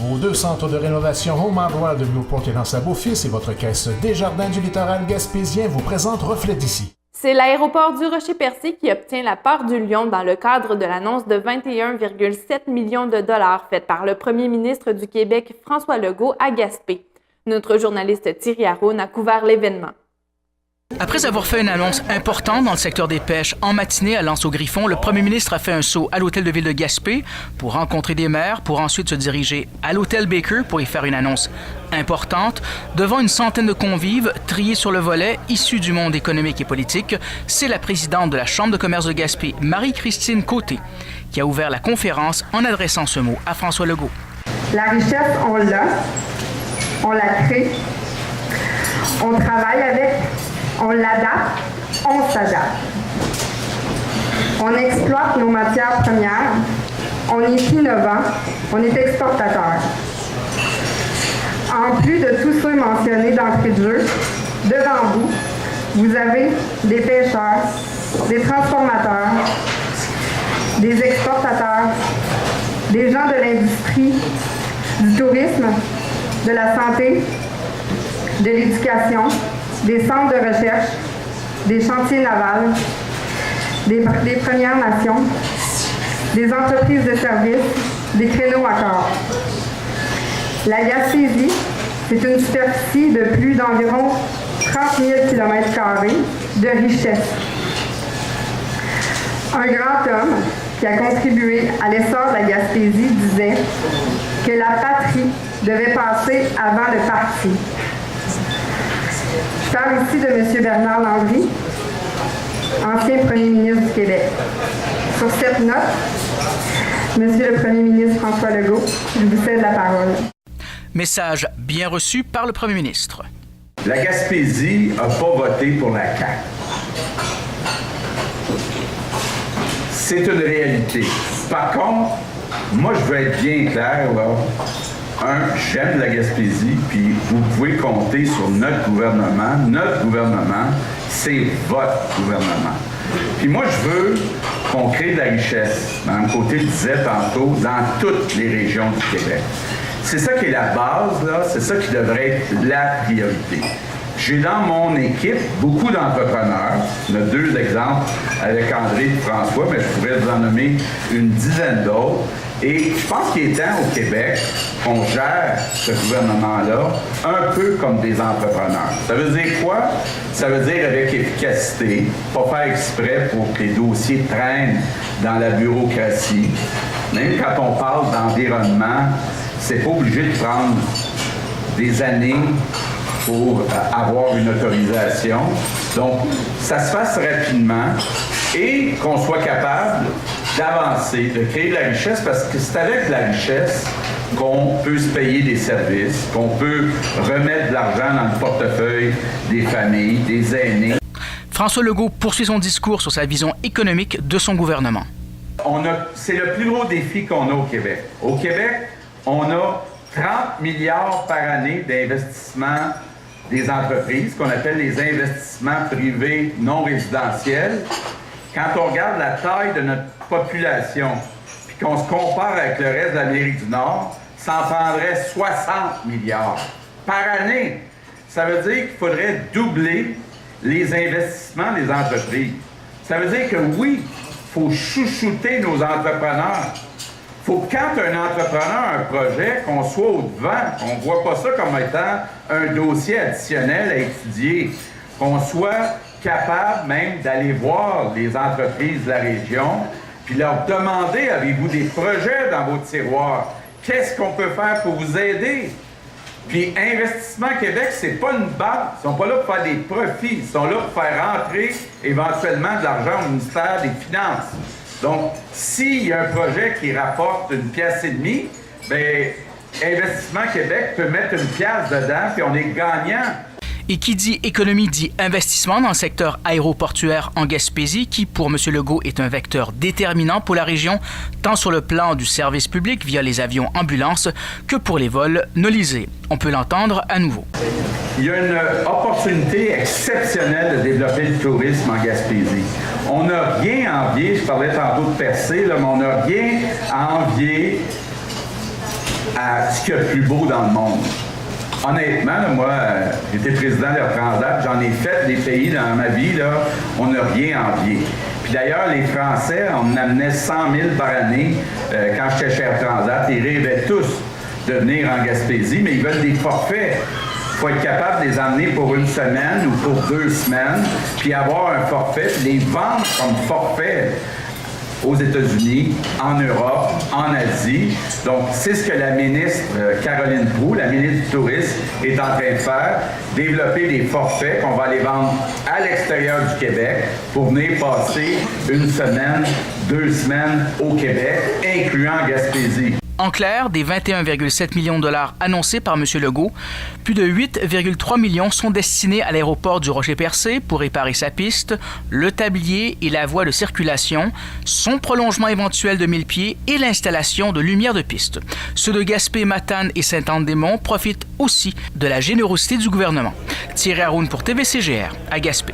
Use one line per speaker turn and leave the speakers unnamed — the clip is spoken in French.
Vos 2 centres de rénovation Home Hardware de Newport et L'Anse-à-Beaufils et votre caisse Desjardins du littoral gaspésien vous présentent Reflet d'ici.
C'est l'aéroport du Rocher-Percé qui obtient la part du lion dans le cadre de l'annonce de 21,7 millions de dollars faite par le premier ministre du Québec, François Legault, à Gaspé. Notre journaliste Thierry Aron a couvert l'événement.
Après avoir fait une annonce importante dans le secteur des pêches en matinée à L'Anse-au-Griffon, le premier ministre a fait un saut à l'hôtel de ville de Gaspé pour rencontrer des maires, pour ensuite se diriger à l'hôtel Baker pour y faire une annonce importante. Devant une centaine de convives triés sur le volet, issus du monde économique et politique, c'est la présidente de la Chambre de commerce de Gaspé, Marie-Christine Côté, qui a ouvert la conférence en adressant ce mot à François Legault.
La richesse, on l'a, on la crée, on travaille avec. On l'adapte, on s'adapte. On exploite nos matières premières, on est innovant, on est exportateur. En plus de tous ceux mentionnés d'entrée de jeu, devant vous, vous avez des pêcheurs, des transformateurs, des exportateurs, des gens de l'industrie, du tourisme, de la santé, de l'éducation, des centres de recherche, des chantiers navals, des Premières Nations, des entreprises de services, des créneaux à corps. La Gaspésie, c'est une superficie de plus d'environ 30 000 km² de richesse. Un grand homme qui a contribué à l'essor de la Gaspésie disait que la patrie devait passer avant le parti. Je parle ici de M. Bernard Landry, ancien premier ministre du Québec. Sur cette note, M. le premier ministre François Legault, je vous cède la parole.
Message bien reçu par le premier ministre.
La Gaspésie n'a pas voté pour la CAQ. C'est une réalité. Par contre, moi, je veux être bien clair, là. J'aime la Gaspésie, puis vous pouvez compter sur notre gouvernement. Notre gouvernement, c'est votre gouvernement. Puis moi, je veux qu'on crée de la richesse, Mme Côté le disait tantôt, dans toutes les régions du Québec. C'est ça qui est la base, là, c'est ça qui devrait être la priorité. J'ai dans mon équipe beaucoup d'entrepreneurs. On a 2 exemples avec André et François, mais je pourrais vous en nommer une dizaine d'autres. Et je pense qu'il est temps au Québec qu'on gère ce gouvernement-là un peu comme des entrepreneurs. Ça veut dire quoi? Ça veut dire avec efficacité, pas faire exprès pour que les dossiers traînent dans la bureaucratie. Même quand on parle d'environnement, c'est pas obligé de prendre des années pour avoir une autorisation. Donc, ça se fasse rapidement et qu'on soit capable d'avancer, de créer de la richesse, parce que c'est avec la richesse qu'on peut se payer des services, qu'on peut remettre de l'argent dans le portefeuille des familles, des aînés.
François Legault poursuit son discours sur sa vision économique de son gouvernement.
C'est le plus gros défi qu'on a au Québec. Au Québec, on a 30 milliards par année d'investissements des entreprises, qu'on appelle les investissements privés non résidentiels. Quand on regarde la taille de notre population, puis qu'on se compare avec le reste de l'Amérique du Nord, ça en prendrait 60 milliards par année. Ça veut dire qu'il faudrait doubler les investissements des entreprises. Ça veut dire que oui, il faut chouchouter nos entrepreneurs. Il faut que quand un entrepreneur a un projet, qu'on soit au-devant, qu'on ne voit pas ça comme étant un dossier additionnel à étudier, qu'on soit capable même d'aller voir les entreprises de la région, puis leur demander, avez-vous des projets dans vos tiroirs? Qu'est-ce qu'on peut faire pour vous aider? Puis Investissement Québec, c'est pas une banque. Ils sont pas là pour faire des profits. Ils sont là pour faire rentrer éventuellement de l'argent au ministère des Finances. Donc, s'il y a un projet qui rapporte 1,5 pièce, bien, Investissement Québec peut mettre 1 pièce dedans, puis on est gagnant.
Et qui dit économie dit investissement dans le secteur aéroportuaire en Gaspésie, qui, pour M. Legault, est un vecteur déterminant pour la région, tant sur le plan du service public via les avions ambulances que pour les vols nolisés. On peut l'entendre à nouveau.
Il y a une opportunité exceptionnelle de développer le tourisme en Gaspésie. On n'a rien à envier, je parlais tantôt de Percé, là, mais on n'a rien à envier à ce qu'il y a de plus beau dans le monde. Honnêtement, là, moi, j'étais président d'Air Transat, j'en ai fait des pays dans ma vie, là, on n'a rien envié. Puis d'ailleurs, les Français, on en amenait 100 000 par année quand j'étais chez Air Transat. Ils rêvaient tous de venir en Gaspésie, mais ils veulent des forfaits. Il faut être capable de les emmener pour une semaine ou pour 2 semaines, puis avoir un forfait, puis les vendre comme forfait aux États-Unis, en Europe, en Asie. Donc, c'est ce que la ministre Caroline Proulx, la ministre du Tourisme, est en train de faire, développer des forfaits qu'on va aller vendre à l'extérieur du Québec pour venir passer 1 semaine, 2 semaines au Québec, incluant Gaspésie.
En clair, des 21,7 millions de dollars annoncés par M. Legault, plus de 8,3 millions sont destinés à l'aéroport du Rocher-Percé pour réparer sa piste, le tablier et la voie de circulation, son prolongement éventuel de 1000 pieds et l'installation de lumières de piste. Ceux de Gaspé, Matane et Sainte-Anne-des-Monts profitent aussi de la générosité du gouvernement. Thierry Haroun pour TVCGR à Gaspé.